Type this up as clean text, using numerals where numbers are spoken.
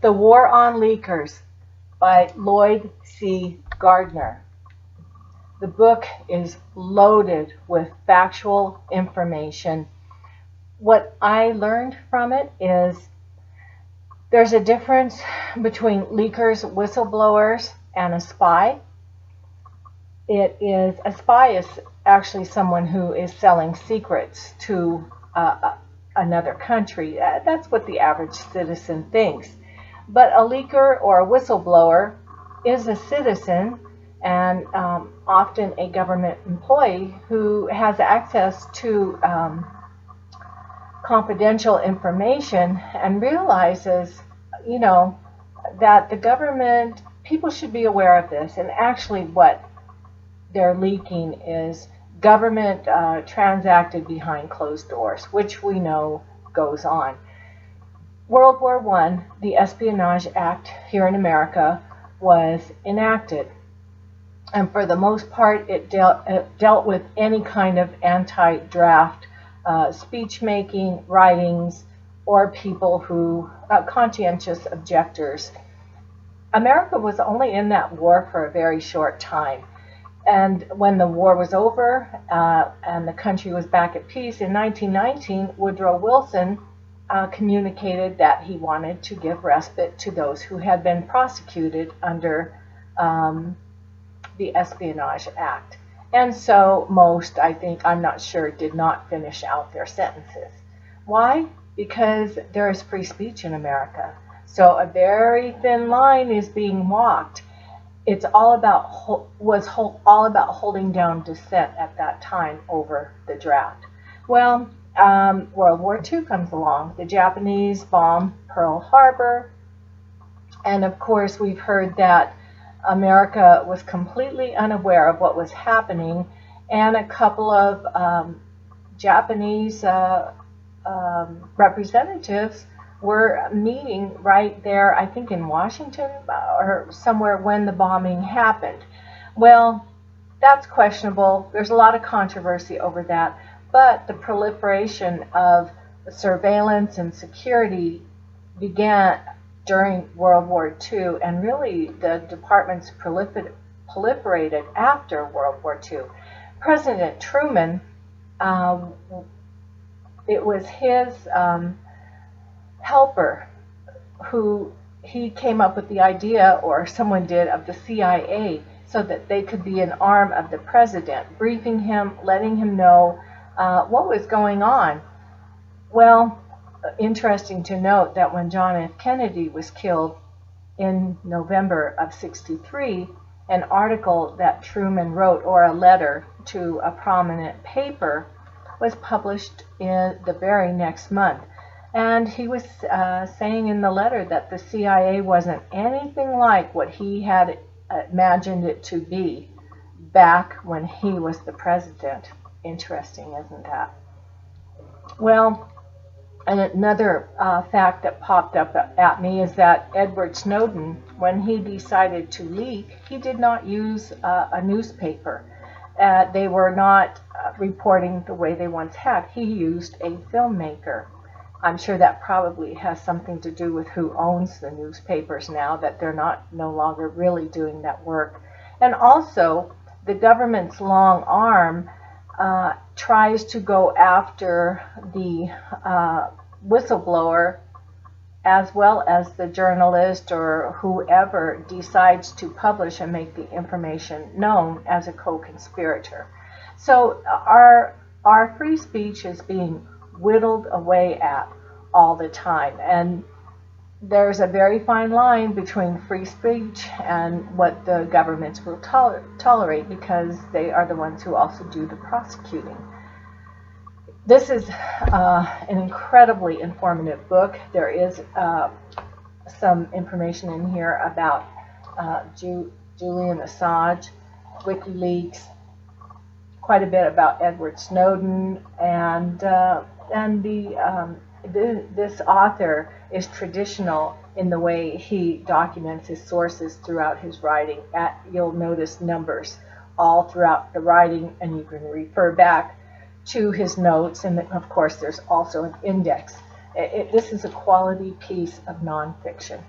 The War on Leakers by Lloyd C Gardner. The book is loaded with factual information. What I learned from it is there's a difference between leakers, whistleblowers, and a spy. A spy is actually someone who is selling secrets to another country. That's what the average citizen thinks. But a leaker or a whistleblower is a citizen and often a government employee who has access to confidential information and realizes, that the government, people should be aware of this. And actually what they're leaking is government transacted behind closed doors, which we know goes on. World War I, the Espionage Act here in America was enacted. And for the most part, it dealt with any kind of anti-draft speech-making, writings, or people who, conscientious objectors. America was only in that war for a very short time. And when the war was over and the country was back at peace in 1919, Woodrow Wilson communicated that he wanted to give respite to those who had been prosecuted under the Espionage Act. And so most, I'm not sure, did not finish out their sentences. Why? Because there is free speech in America. So a very thin line is being walked. It's all about holding down dissent at that time over the draft. Well, World War II comes along. The Japanese bomb Pearl Harbor. And of course, we've heard that America was completely unaware of what was happening. And a couple of Japanese representatives were meeting right there, I think in Washington or somewhere when the bombing happened. Well, that's questionable. There's a lot of controversy over that. But the proliferation of surveillance and security began during World War II, and really the departments proliferated after World War II. President Truman, it was his helper who he came up with the idea, or someone did, of the CIA so that they could be an arm of the president, briefing him, letting him know what was going on. Well, interesting to note that when John F. Kennedy was killed in November of '63, an article that Truman wrote, or a letter to a prominent paper, was published in the very next month. And he was saying in the letter that the CIA wasn't anything like what he had imagined it to be back when he was the president. Interesting, isn't that? Well, and another fact that popped up at me is that Edward Snowden, when he decided to leak, he did not use a newspaper. They were not reporting the way they once had. He used a filmmaker. I'm sure that probably has something to do with who owns the newspapers now, that they're no longer really doing that work. And also, the government's long arm tries to go after the whistleblower as well as the journalist or whoever decides to publish and make the information known as a co-conspirator. So our free speech is being whittled away at all the time, and there's a very fine line between free speech and what the governments will tolerate, because they are the ones who also do the prosecuting. This is an incredibly informative book. There is some information in here about Julian Assange, WikiLeaks, quite a bit about Edward Snowden, and this author is traditional in the way he documents his sources throughout his writing. You'll notice numbers all throughout the writing, and you can refer back to his notes, and of course there's also an index. This is a quality piece of nonfiction.